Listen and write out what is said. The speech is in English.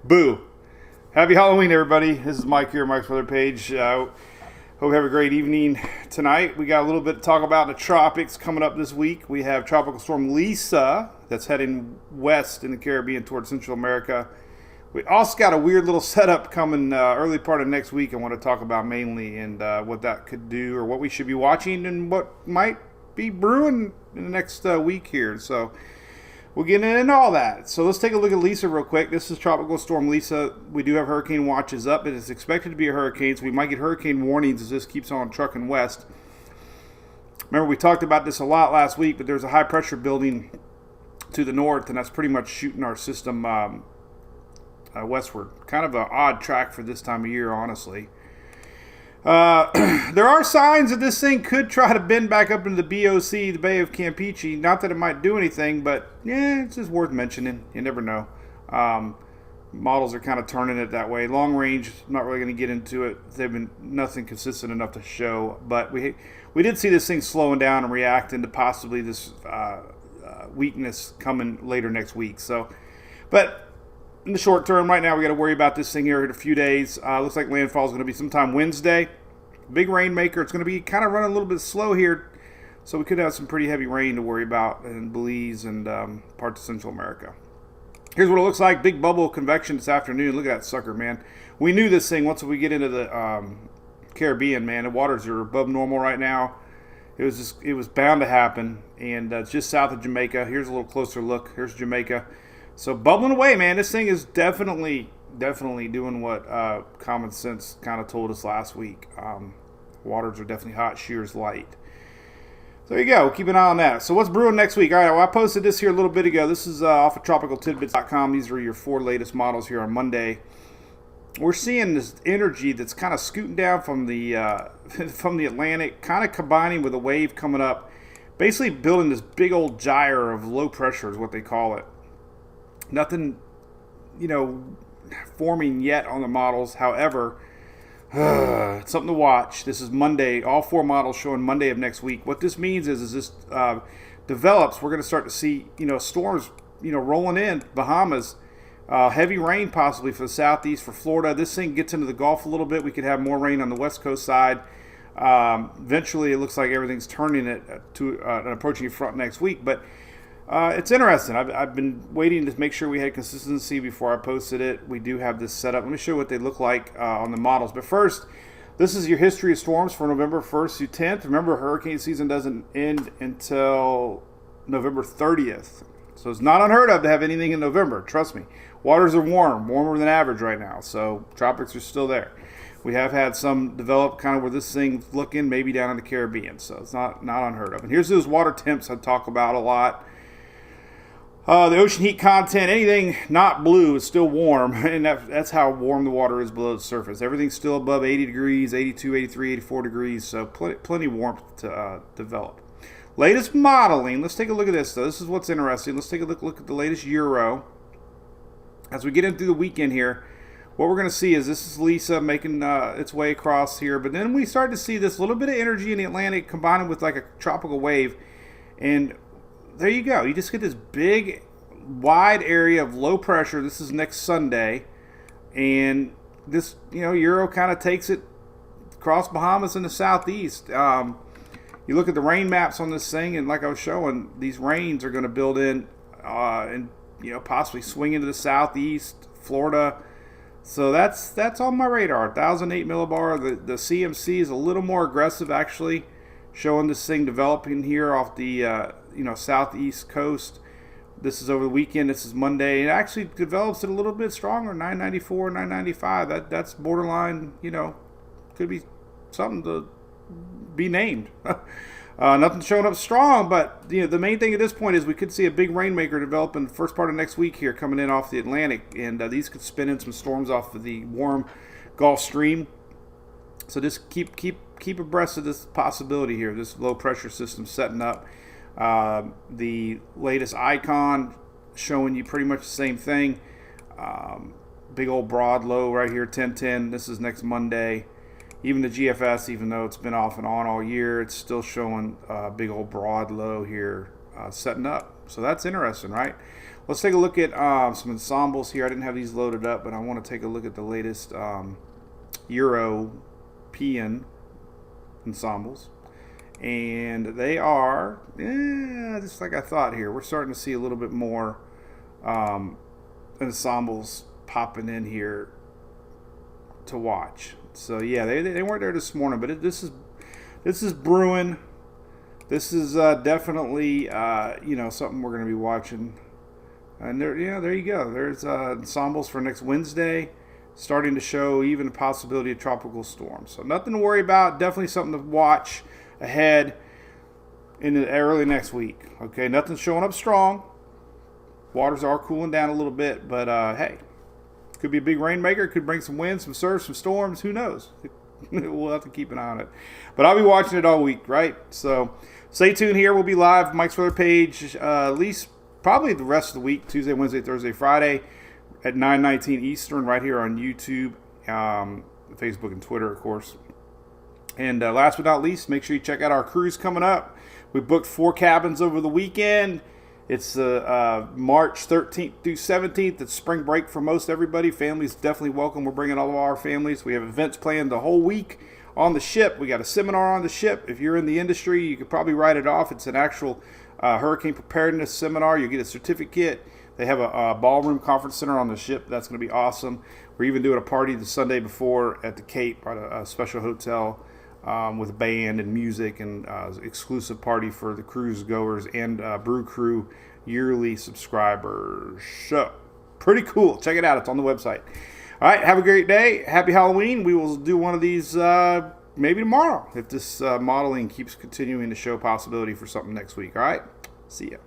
Boo. Happy Halloween, everybody. This is Mike here, Mike's Weather Page. Hope you have a great evening tonight. We got a little bit to talk about in the tropics coming up this week. We have Tropical Storm Lisa that's heading west in the Caribbean towards Central America. We also got a weird little setup coming early part of next week I want to talk about mainly, and what that could do or what we should be watching and what might be brewing in the next week here. So we'll get into all that. So let's take a look at Lisa real quick. This is Tropical Storm Lisa. We do have hurricane watches up. It is expected to be a hurricane, so we might get hurricane warnings as this keeps on trucking west. Remember, we talked about this a lot last week, but there's a high pressure building to the north, and that's pretty much shooting our system westward. Kind of an odd track for this time of year, honestly. There are signs that this thing could try to bend back up into the BOC, the Bay of Campeche. Not that it might do anything, but yeah, it's just worth mentioning. You never know. Models are kind of turning it that way. Long range, I'm not really going to get into it. They've been nothing consistent enough to show. But we did see this thing slowing down and reacting to possibly this weakness coming later next week. So, but in the short term, right now, we got to worry about this thing here in a few days. Looks like landfall is going to be sometime Wednesday. Big rainmaker. It's going to be kind of running a little bit slow here, so we could have some pretty heavy rain to worry about in Belize and parts of Central America. Here's what it looks like. Big bubble of convection this afternoon. Look at that sucker, man. We knew this thing once we get into the Caribbean, man. The waters are above normal right now. It was bound to happen, and it's just south of Jamaica. Here's a little closer look. Here's Jamaica. So bubbling away, man. This thing is definitely doing what common sense kind of told us last week. Waters are definitely hot, shear's light. So there you go. Keep an eye on that. So what's brewing next week? All right, well, I posted this here a little bit ago. This is off of tropicaltidbits.com. These are your 4 latest models here on Monday. We're seeing this energy that's kind of scooting down from the from the Atlantic, kind of combining with a wave coming up, basically building this big old gyre of low pressure is what they call it. Nothing, forming yet on the models. However, it's something to watch. This is Monday. All 4 models showing Monday of next week. What this means is this develops, we're going to start to see, storms, rolling in. Bahamas, heavy rain possibly for the southeast, for Florida. This thing gets into the Gulf a little bit. We could have more rain on the west coast side. Eventually, it looks like everything's turning it to an approaching front next week. But it's interesting. I've been waiting to make sure we had consistency before I posted it. We do have this set up. Let me show you what they look like on the models. But first, this is your history of storms for November 1st through 10th. Remember, hurricane season doesn't end until November 30th. So it's not unheard of to have anything in November. Trust me. Waters are warmer than average right now. So tropics are still there. We have had some develop kind of where this thing's looking, maybe down in the Caribbean. So it's not unheard of. And here's those water temps I talk about a lot. The ocean heat content, anything not blue is still warm, and that's how warm the water is below the surface. Everything's still above 80 degrees, 82, 83, 84 degrees, so plenty of warmth to develop. Latest modeling, let's take a look at this, though. This is what's interesting. Let's take a look at the latest Euro. As we get into the weekend here, what we're going to see is this is Lisa making its way across here, but then we start to see this little bit of energy in the Atlantic combining with like a tropical wave, and there you go. You just get this big, wide area of low pressure. This is next Sunday. And this, Euro kind of takes it across Bahamas and the Southeast. You look at the rain maps on this thing, and like I was showing, these rains are going to build in and, possibly swing into the Southeast, Florida. So that's on my radar. 1,008 millibar. The CMC is a little more aggressive, actually, showing this thing developing here off the southeast coast. This is over the weekend. This is Monday. It actually develops it a little bit stronger. 994, 995. That's borderline. Could be something to be named. Nothing showing up strong, but the main thing at this point is we could see a big rainmaker develop in the first part of next week here, coming in off the Atlantic, and these could spin in some storms off of the warm Gulf Stream. So just keep abreast of this possibility here. This low pressure system setting up. The latest icon showing you pretty much the same thing. Big old broad low right here, 1010. This is next Monday. Even the GFS, even though it's been off and on all year, it's still showing a big old broad low here setting up. So that's interesting, right? Let's take a look at some ensembles here. I didn't have these loaded up, but I want to take a look at the latest European ensembles. And they are, just like I thought here. We're starting to see a little bit more ensembles popping in here to watch. So yeah, they weren't there this morning, but this is brewing. This is definitely something we're going to be watching. And there you go. There's ensembles for next Wednesday, starting to show even the possibility of tropical storms. So nothing to worry about. Definitely something to watch ahead in the early next week. Okay, nothing's showing up strong. Waters are cooling down a little bit, but hey, could be a big rainmaker. Could bring some wind, some surf, some storms. Who knows? We'll have to keep an eye on it. But I'll be watching it all week, right? So stay tuned here. We'll be live, Mike's Weather Page, at least probably the rest of the week, Tuesday, Wednesday, Thursday, Friday at 9:19 Eastern, right here on YouTube, Facebook, and Twitter, of course. And last but not least, make sure you check out our cruise coming up. We booked 4 cabins over the weekend. It's March 13th through 17th. It's spring break for most everybody. Families definitely welcome. We're bringing all of our families. We have events planned the whole week on the ship. We got a seminar on the ship. If you're in the industry, you could probably write it off. It's an actual hurricane preparedness seminar. You get a certificate. They have a ballroom conference center on the ship. That's going to be awesome. We're even doing a party the Sunday before at the Cape at a special hotel with band and music and exclusive party for the cruise goers and Brew Crew yearly subscribers. So, pretty cool. Check it out. It's on the website. All right. Have a great day. Happy Halloween. We will do one of these maybe tomorrow if this modeling keeps continuing to show possibility for something next week. All right. See ya.